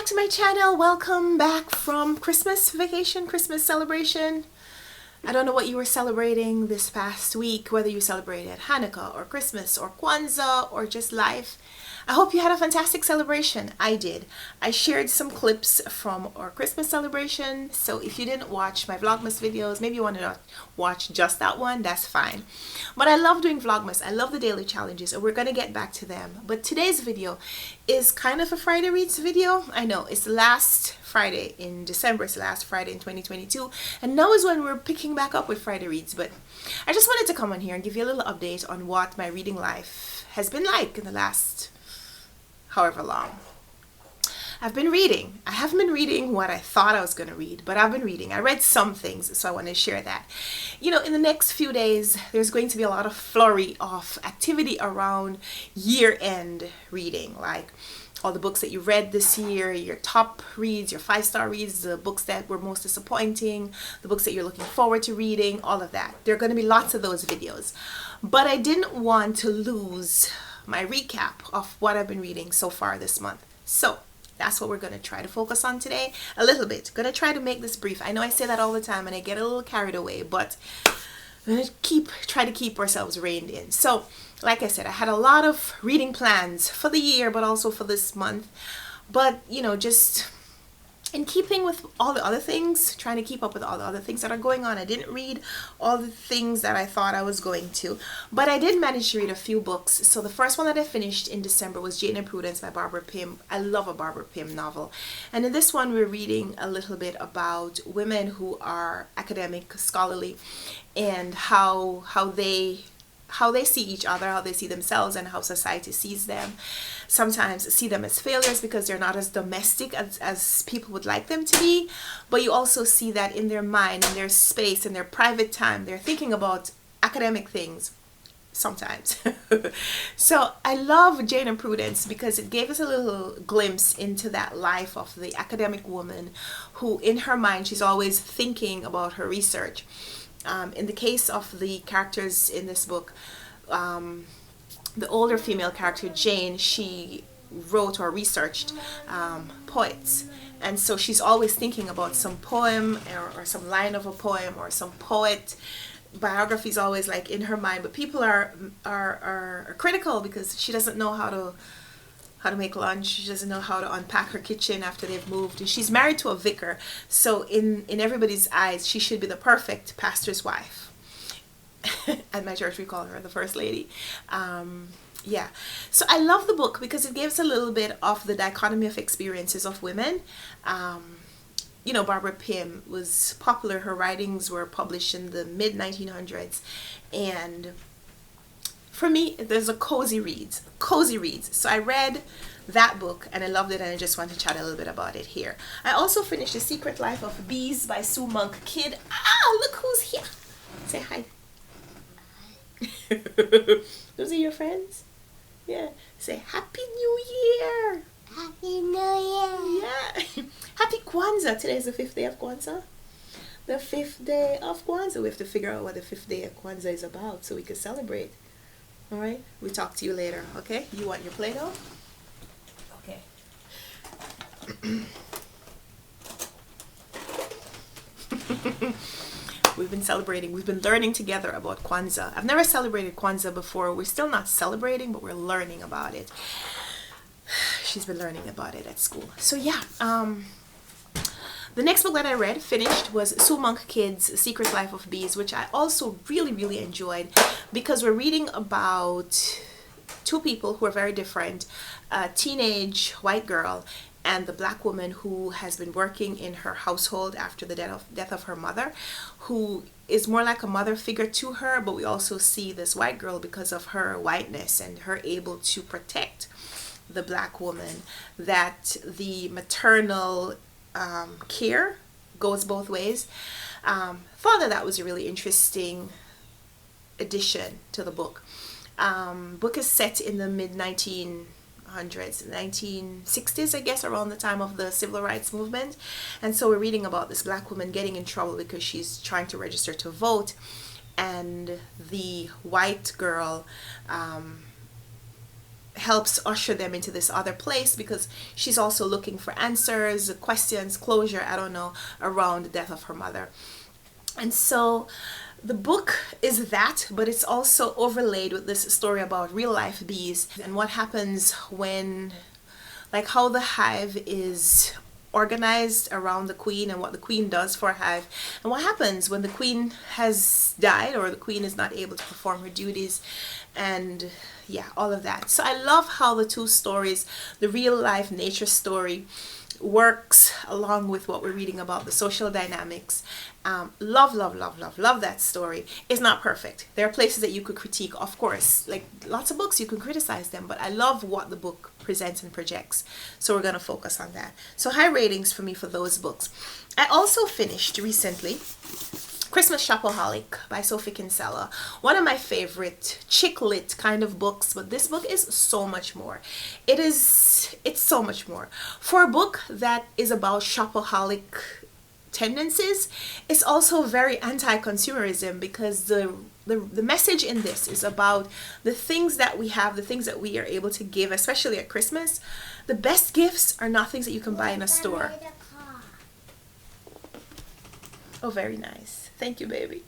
back to my channel. Welcome back from Christmas vacation, Christmas celebration. I don't know what you were celebrating this past week, whether you celebrated Hanukkah or Christmas or Kwanzaa or just life. I hope you had a fantastic celebration. I did. I shared some clips from our Christmas celebration. So if you didn't watch my Vlogmas videos, maybe you want to watch just that one, that's fine. But I love doing Vlogmas. I love the daily challenges and we're going to get back to them. But today's video is kind of a Friday Reads video. I know it's the last Friday in December. It's the last Friday in 2022. And now is when we're picking back up with Friday Reads. But I just wanted to come on here and give you a little update on what my reading life has been like in the last however long. I've been reading. I haven't been reading what I thought I was going to read, but I've been reading. I read some things, so I want to share that. You know, in the next few days, there's going to be a lot of flurry of activity around year-end reading, like all the books that you read this year, your top reads, your 5-star reads, the books that were most disappointing, the books that you're looking forward to reading, all of that. There are going to be lots of those videos. But I didn't want to lose my recap of what I've been reading so far this month. So that's what we're going to try to focus on today a little bit. Going to try to make this brief. I know I say that all the time and I get a little carried away, but we're going to try to keep ourselves reined in. So like I said, I had a lot of reading plans for the year, but also for this month. But you know, just in keeping with all the other things, trying to keep up with all the other things that are going on. I didn't read all the things that I thought I was going to, but I did manage to read a few books. So the first one that I finished in December was Jane and Prudence by Barbara Pym. I love a Barbara Pym novel. And in this one, we're reading a little bit about women who are academic, scholarly, and how they see each other, how they see themselves, and how society sees them. Sometimes see them as failures because they're not as domestic as people would like them to be. But you also see that in their mind, in their space, in their private time, they're thinking about academic things sometimes. So I love Jane and Prudence because it gave us a little glimpse into that life of the academic woman who in her mind, she's always thinking about her research. In the case of the characters in this book, the older female character, Jane, she wrote or researched poets. And so she's always thinking about some poem or some line of a poem or some poet. Biography is always like in her mind, but people are critical because she doesn't know how to make lunch. She doesn't know how to unpack her kitchen after they've moved. And she's married to a vicar. So in everybody's eyes, she should be the perfect pastor's wife. At my church, we call her the first lady. Yeah. So I love the book because it gives a little bit of the dichotomy of experiences of women. You know, Barbara Pym was popular. Her writings were published in the mid-1900s. And for me, there's a cozy reads. So I read that book and I loved it and I just want to chat a little bit about it here. I also finished The Secret Life of Bees by Sue Monk Kidd. Ah, look who's here. Say hi. Those are your friends? Yeah. Say Happy New Year. Happy New Year. Yeah. Happy Kwanzaa. Today is the 5th day of Kwanzaa. The 5th day of Kwanzaa. We have to figure out what the 5th day of Kwanzaa is about so we can celebrate. All right, we'll talk to you later, okay? You want your Play-Doh? Okay. We've been celebrating, we've been learning together about Kwanzaa. I've never celebrated Kwanzaa before. We're still not celebrating, but we're learning about it. She's been learning about it at school. So yeah, the next book that I read, finished, was Sue Monk Kidd's Secret Life of Bees, which I also really enjoyed because we're reading about two people who are very different, a teenage white girl and the black woman who has been working in her household after the death of her mother, who is more like a mother figure to her, but we also see this white girl because of her whiteness and her able to protect the black woman, that the maternal care goes both ways. Thought that was a really interesting addition to the book. Book is set in the mid-1900s, 1960s, I guess, around the time of the civil rights movement. And so we're reading about this black woman getting in trouble because she's trying to register to vote, and the white girl helps usher them into this other place, because she's also looking for answers, questions, closure, I don't know, around the death of her mother. And so the book is that, but it's also overlaid with this story about real life bees and what happens when, like, how the hive is organized around the queen and what the queen does for a hive, and what happens when the queen has died or the queen is not able to perform her duties, and yeah, all of that. So I love how the two stories, the real life nature story, works along with what we're reading about the social dynamics. Love that story. It's not perfect. There are places that you could critique, of course, like lots of books you can criticize them, but I love what the book presents and projects, so we're going to focus on that. So high ratings for me for those books. I also finished recently Christmas Shopaholic by Sophie Kinsella, one of my favorite chick lit kind of books, but this book is so much more. It's so much more. For a book that is about shopaholic tendencies, it's also very anti-consumerism, because the message in this is about the things that we have, the things that we are able to give, especially at Christmas. The best gifts are not things that you can buy in a store. Oh, very nice. Thank you, baby.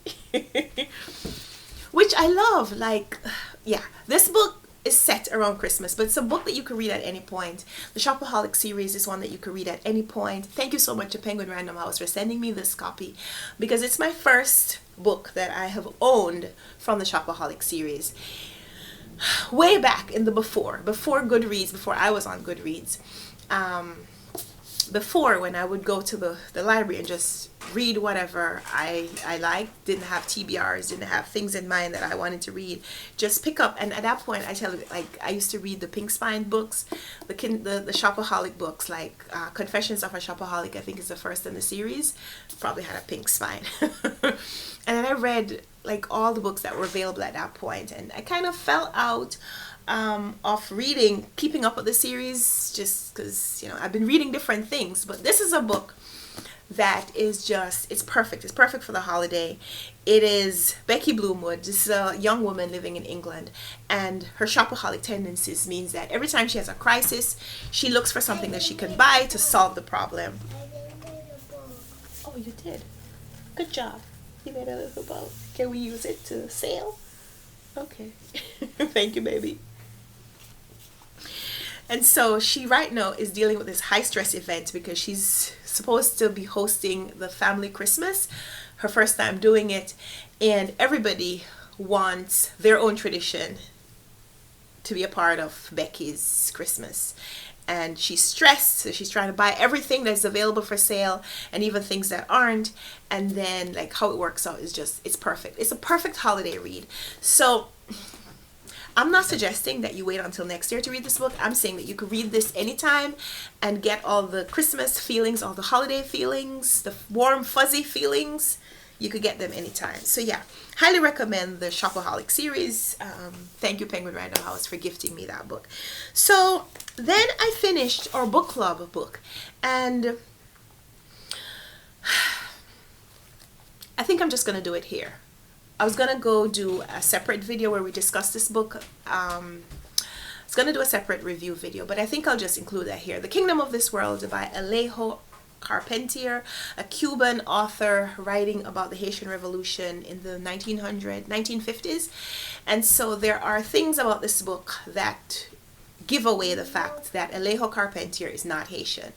Which I love. Like, yeah, this book is set around Christmas, but it's a book that you can read at any point. The Shopaholic series is one that you can read at any point. Thank you so much to Penguin Random House for sending me this copy, because it's my first book that I have owned from the Shopaholic series. Way back in the before Goodreads, before I was on Goodreads. Before, when I would go to the library and just read whatever I liked, didn't have TBRs, didn't have things in mind that I wanted to read, just pick up. And at that point, I tell you, like, I used to read the Pink Spine books, the Shopaholic books, like Confessions of a Shopaholic, I think is the first in the series, probably had a pink spine. And then I read like all the books that were available at that point, and I kind of fell out of reading, keeping up with the series, just because, you know, I've been reading different things. But this is a book that is just, it's perfect. It's perfect for the holiday. It is Becky Bloomwood. This is a young woman living in England, and her shopaholic tendencies means that every time she has a crisis, she looks for something that she can buy to solve the problem. Oh, you did. Good job. You made a little boat. Can we use it to sail? Okay. Thank you, baby. And so she right now is dealing with this high stress event because she's supposed to be hosting the family Christmas, her first time doing it, and everybody wants their own tradition to be a part of Becky's Christmas. And she's stressed, so she's trying to buy everything that's available for sale and even things that aren't. And then, like, how it works out is just, it's perfect. It's a perfect holiday read. So I'm not suggesting that you wait until next year to read this book. I'm saying that you could read this anytime and get all the Christmas feelings, all the holiday feelings, the warm, fuzzy feelings. You could get them anytime. So yeah, highly recommend the Shopaholic series. Thank you, Penguin Random House, for gifting me that book. So then I finished our book club book, and I think I'm just going to do it here. I was going to go do a separate video where we discuss this book. I was going to do a separate review video, but I think I'll just include that here. The Kingdom of This World by Alejo Carpentier, a Cuban author writing about the Haitian Revolution in the 1950s. And so there are things about this book that give away the fact that Alejo Carpentier is not Haitian.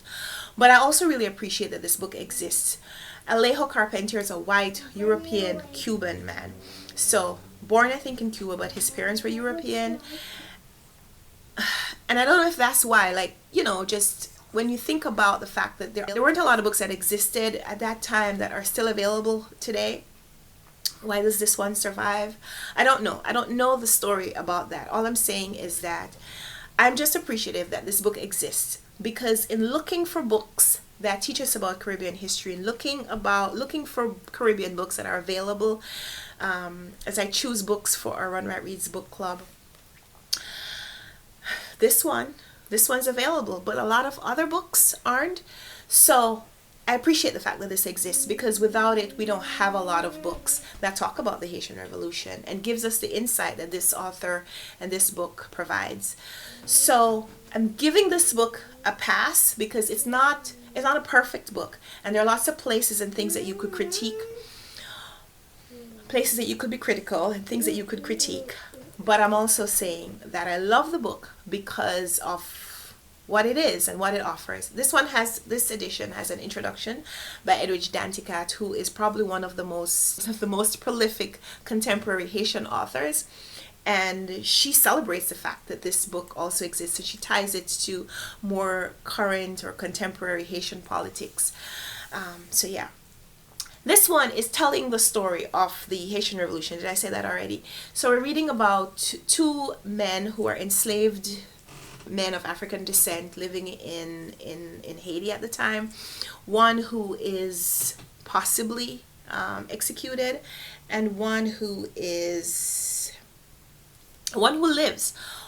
But I also really appreciate that this book exists. Alejo Carpentier is a white European Cuban man. So born, I think, in Cuba, but his parents were European. And I don't know if that's why, like, you know, just when you think about the fact that there weren't a lot of books that existed at that time that are still available today, why does this one survive? I don't know. I don't know the story about that. All I'm saying is that I'm just appreciative that this book exists, because in looking for books that teach us about Caribbean history and looking for Caribbean books that are available, as I choose books for our Run Right Reads book club, this one's available, but a lot of other books aren't. So I appreciate the fact that this exists, because without it, we don't have a lot of books that talk about the Haitian Revolution and gives us the insight that this author and this book provides. So I'm giving this book a pass because it's not a perfect book, and there are lots of places and things that you could critique, places that you could be critical and things that you could critique. But I'm also saying that I love the book because of what it is and what it offers. This edition has an introduction by Edwidge Danticat, who is probably one of the most prolific contemporary Haitian authors. And she celebrates the fact that this book also exists, and she ties it to more current or contemporary Haitian politics. So yeah. This one is telling the story of the Haitian Revolution. Did I say that already? So we're reading about two men who are enslaved men of African descent living in Haiti at the time. One who is possibly executed, and one who lives.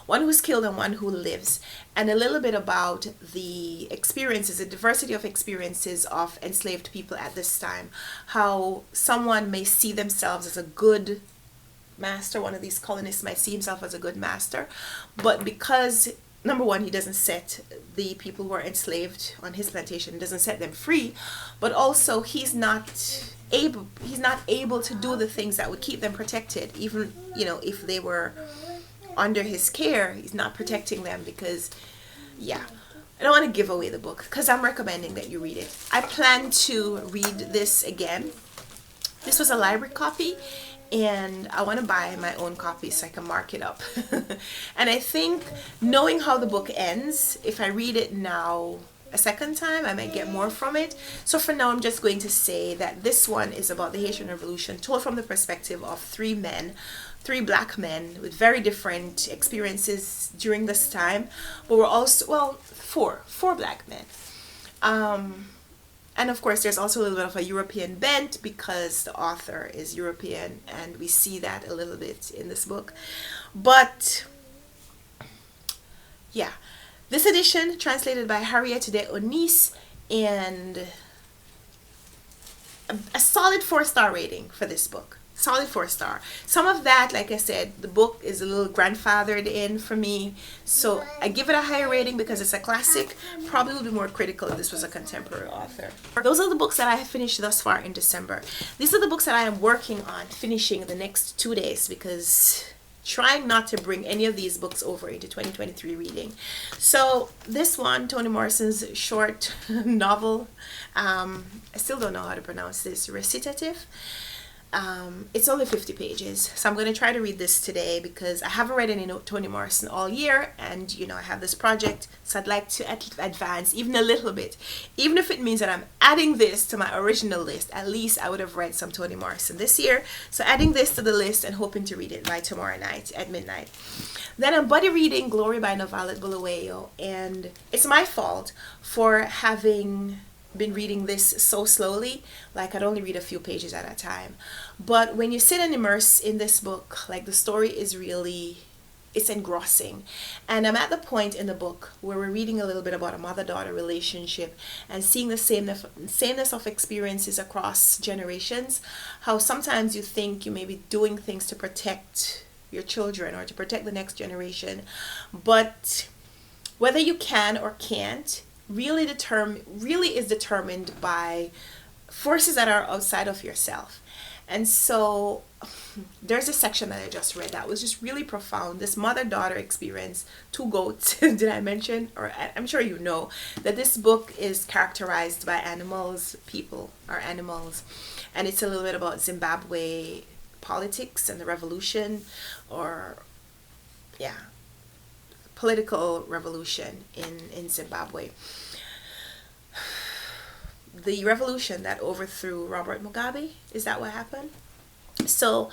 One who's killed and one who lives. And a little bit about the experiences, the diversity of experiences of enslaved people at this time. How someone may see themselves as a good master. One of these colonists might see himself as a good master, but because number one, he doesn't set the people who are enslaved on his plantation, doesn't set them free, but also he's not able to do the things that would keep them protected. Even, if they were under his care, he's not protecting them because, yeah. I don't want to give away the book because I'm recommending that you read it. I plan to read this again. This was a library copy, and I want to buy my own copy so I can mark it up. And I think, knowing how the book ends, if I read it now a second time, I might get more from it. So for now, I'm just going to say that this one is about the Haitian Revolution, told from the perspective of three black men with very different experiences during this time, but we're also, four black men. And of course, there's also a little bit of a European bent because the author is European, and we see that a little bit in this book. But yeah, this edition translated by Harriet de Onis, and a solid 4-star rating for this book. Solid 4-star. Some of that, like I said, the book is a little grandfathered in for me, so I give it a higher rating because it's a classic. Probably would be more critical if this was a contemporary author. Those are the books that I have finished thus far in December. These are the books that I am working on finishing the next 2 days, because trying not to bring any of these books over into 2023 reading. So this one, Toni Morrison's short novel, I still don't know how to pronounce this, Recitatif. It's only 50 pages, so I'm going to try to read this today because I haven't read any Toni Morrison all year, and I have this project, so I'd like to advance even a little bit. Even if it means that I'm adding this to my original list, at least I would have read some Toni Morrison this year. So adding this to the list and hoping to read it by tomorrow night at midnight. Then I'm buddy reading Glory by Novalet Bulawayo, and it's my fault for having been reading this so slowly. Like, I'd only read a few pages at a time, but when you sit and immerse in this book, like, the story is really, it's engrossing. And I'm at the point in the book where we're reading a little bit about a mother-daughter relationship and seeing the sameness of experiences across generations. How sometimes you think you may be doing things to protect your children or to protect the next generation, but whether you can or can't really is determined by forces that are outside of yourself. And so there's a section that I just read that was just really profound. This mother-daughter experience, 2 goats. Did I mention, or I'm sure you know, that this book is characterized by animals. People are animals, and it's a little bit about Zimbabwe politics and the revolution, or political revolution in Zimbabwe. The revolution that overthrew Robert Mugabe, is that what happened? So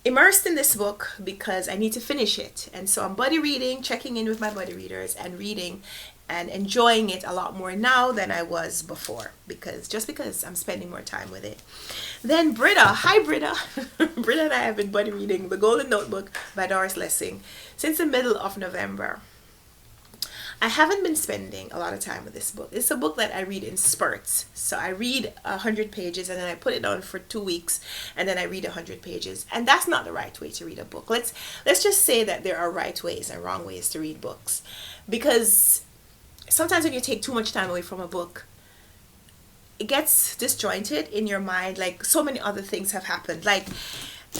immersed in this book because I need to finish it, and so I'm buddy reading, checking in with my buddy readers and reading and enjoying it a lot more now than I was before, because I'm spending more time with it. Then Britta, hi Britta. Britta and I have been buddy reading The Golden Notebook by Doris Lessing since the middle of November. I haven't been spending a lot of time with this book. It's a book that I read in spurts. So I read 100 pages and then I put it down for 2 weeks and then I read 100 pages. And that's not the right way to read a book. Let's just say that there are right ways and wrong ways to read books. Because sometimes when you take too much time away from a book, it gets disjointed in your mind. Like so many other things have happened. Like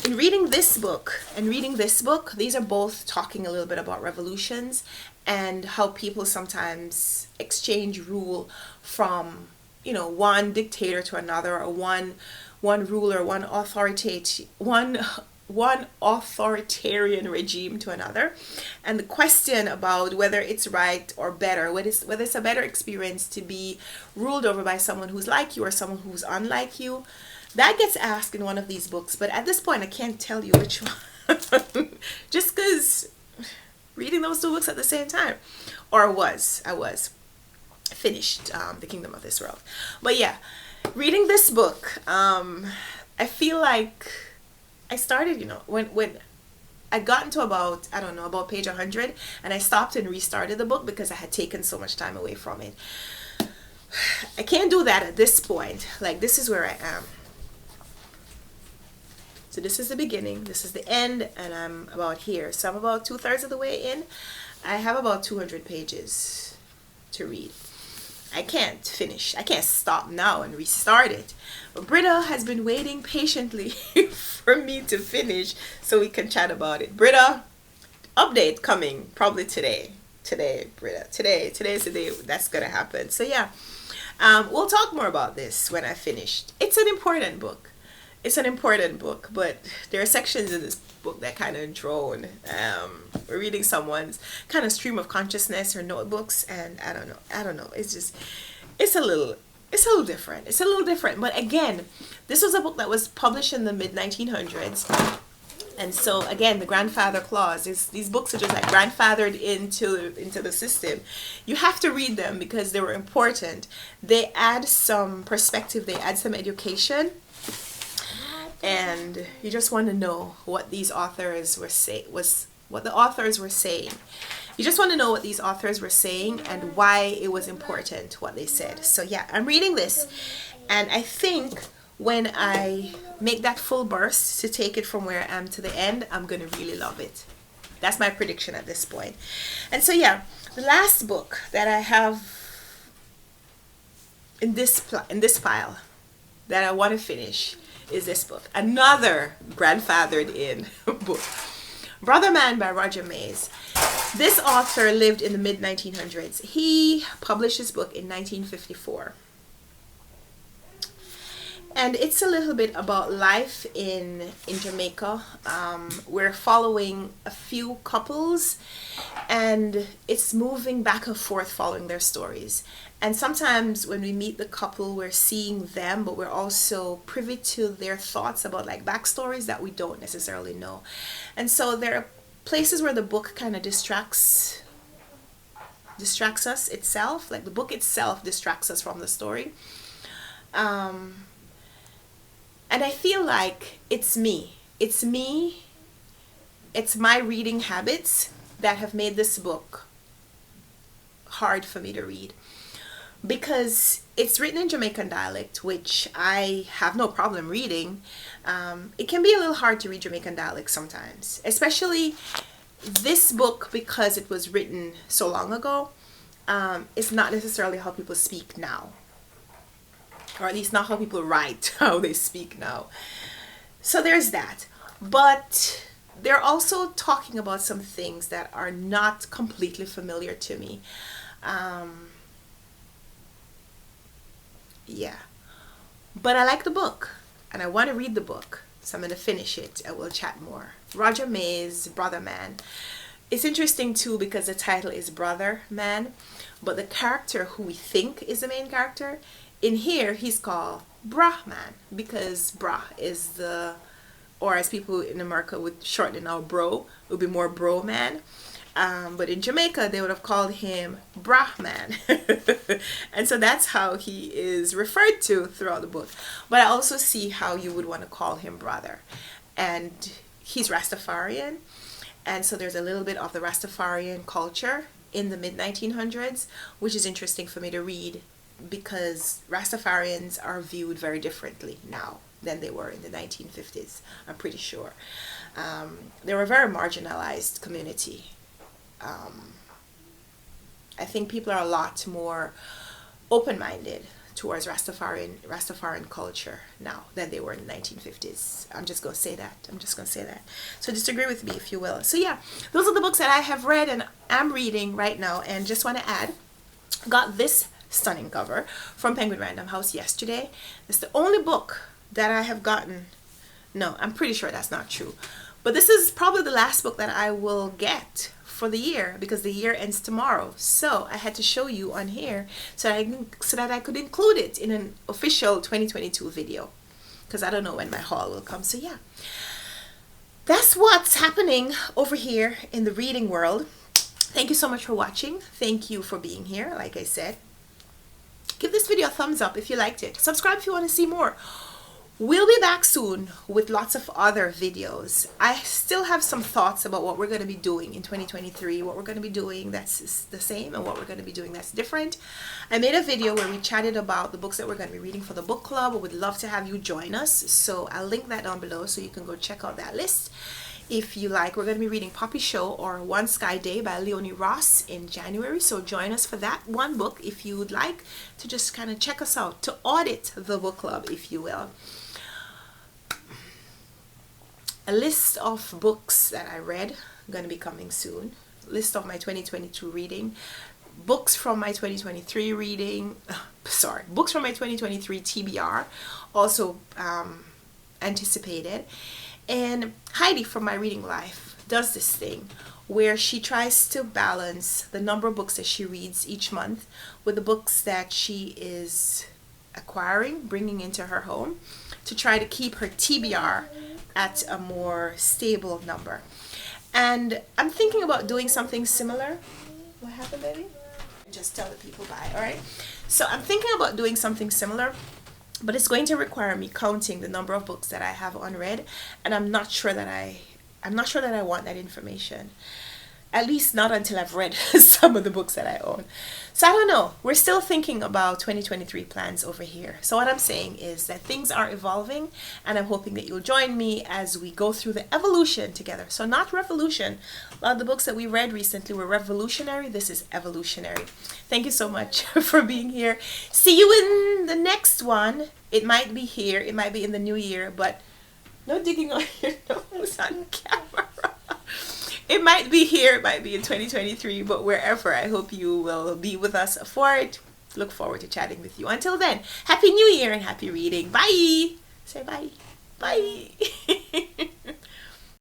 in reading this book and reading this book, these are both talking a little bit about revolutions and how people sometimes exchange rule from, one dictator to another, or one ruler, one authoritarian regime to another, and the question about whether it's right or better, whether it's a better experience to be ruled over by someone who's like you or someone who's unlike you, that gets asked in one of these books. But at this point I can't tell you which one just because reading those two books at the same time, or I was finished The Kingdom of This World. But yeah, reading this book, I feel like I started, when I got into about page 100, and I stopped and restarted the book because I had taken so much time away from it. I can't do that at this point. Like, this is where I am. So this is the beginning, this is the end, and I'm about here. So I'm about 2/3 of the way in. I have about 200 pages to read. I can't stop now and restart it. But Britta has been waiting patiently for me to finish so we can chat about it. Britta, update coming probably today. Today, Britta. Today's the day that's gonna happen. So yeah, we'll talk more about this when I finished. It's an important book. But there are sections in this book that kind of drone. We're reading someone's kind of stream of consciousness or notebooks, and I don't know. It's a little different. But again, this was a book that was published in the mid 1900s. And so again, the grandfather clause is, these books are just like grandfathered into the system. You have to read them because they were important. They add some perspective, they add some education. And you just want to know what these authors were saying. You just want to know what these authors were saying and why it was important what they said. So yeah, I'm reading this, and I think when I make that full burst to take it from where I am to the end, I'm gonna really love it. That's my prediction at this point. And so yeah, the last book that I have in this pile that I want to finish is this book, another grandfathered in book, Brother Man by Roger Mays. This author lived in the mid 1900s. He published his book in 1954, and it's a little bit about life in Jamaica. We're following a few couples, and it's moving back and forth following their stories. And sometimes when we meet the couple, we're seeing them, but we're also privy to their thoughts about like backstories that we don't necessarily know. And so there are places where the book kind of distracts us itself, like the book itself distracts us from the story. And I feel like it's my reading habits that have made this book hard for me to read, because it's written in Jamaican dialect, which I have no problem reading. It can be a little hard to read Jamaican dialect sometimes, especially this book, because it was written so long ago. It's not necessarily how people speak now, or at least not how people write, how they speak now. So there's that. But they're also talking about some things that are not completely familiar to me. Yeah. But I like the book, and I want to read the book. So I'm going to finish it, and we'll chat more. Roger Mays, Brother Man. It's interesting too because the title is Brother Man, but the character who we think is the main character, in here he's called Brah Man, because Brah is the, or as people in America would shorten it now, bro, it would be more bro man. But in Jamaica they would have called him Brah Man. And so that's how he is referred to throughout the book. But I also see how you would want to call him brother. And he's Rastafarian, and so there's a little bit of the Rastafarian culture in the mid 1900s, which is interesting for me to read because Rastafarians are viewed very differently now than they were in the 1950s, I'm pretty sure. They were a very marginalized community. I think people are a lot more open-minded towards Rastafarian culture now than they were in the 1950s. I'm just going to say that. So disagree with me if you will. So yeah, those are the books that I have read and I'm reading right now. And just want to add, got this stunning cover from Penguin Random House yesterday. It's the only book that I have gotten. No, I'm pretty sure that's not true. But this is probably the last book that I will get for the year because the year ends tomorrow. So I had to show you on here so that I could include it in an official 2022 video because I don't know when my haul will come. So yeah, that's what's happening over here in the reading world. Thank you so much for watching. Thank you for being here. Like I said, give this video a thumbs up if you liked it. Subscribe if you want to see more. We'll be back soon with lots of other videos. I still have some thoughts about what we're going to be doing in 2023, what we're going to be doing that's the same and what we're going to be doing that's different. I made a video where we chatted about the books that we're going to be reading for the book club. I would love to have you join us. So I'll link that down below so you can go check out that list. If you like, we're going to be reading Poppy Show or One Sky Day by Leonie Ross in January. So join us for that one book if you would like to just kind of check us out, to audit the book club, if you will. A list of books that I read going to be coming soon. List of my 2022 reading. Books from my 2023 reading. Books from my 2023 TBR. Also anticipated. And Heidi from My Reading Life does this thing where she tries to balance the number of books that she reads each month with the books that she is acquiring, bringing into her home to try to keep her TBR at a more stable number. And I'm thinking about doing something similar. What happened, baby? Just tell the people bye, all right? So I'm thinking about doing something similar, but it's going to require me counting the number of books that I have unread, and I'm not sure that I want that information. At least not until I've read some of the books that I own. So I don't know. We're still thinking about 2023 plans over here. So what I'm saying is that things are evolving, and I'm hoping that you'll join me as we go through the evolution together. So not revolution. A lot of the books that we read recently were revolutionary. This is evolutionary. Thank you so much for being here. See you in the next one. It might be here. It might be in the new year, but no digging on your nose on camera. It might be here, it might be in 2023, but wherever, I hope you will be with us for it. Look forward to chatting with you. Until then, Happy New Year and happy reading. Bye. Say bye. Bye.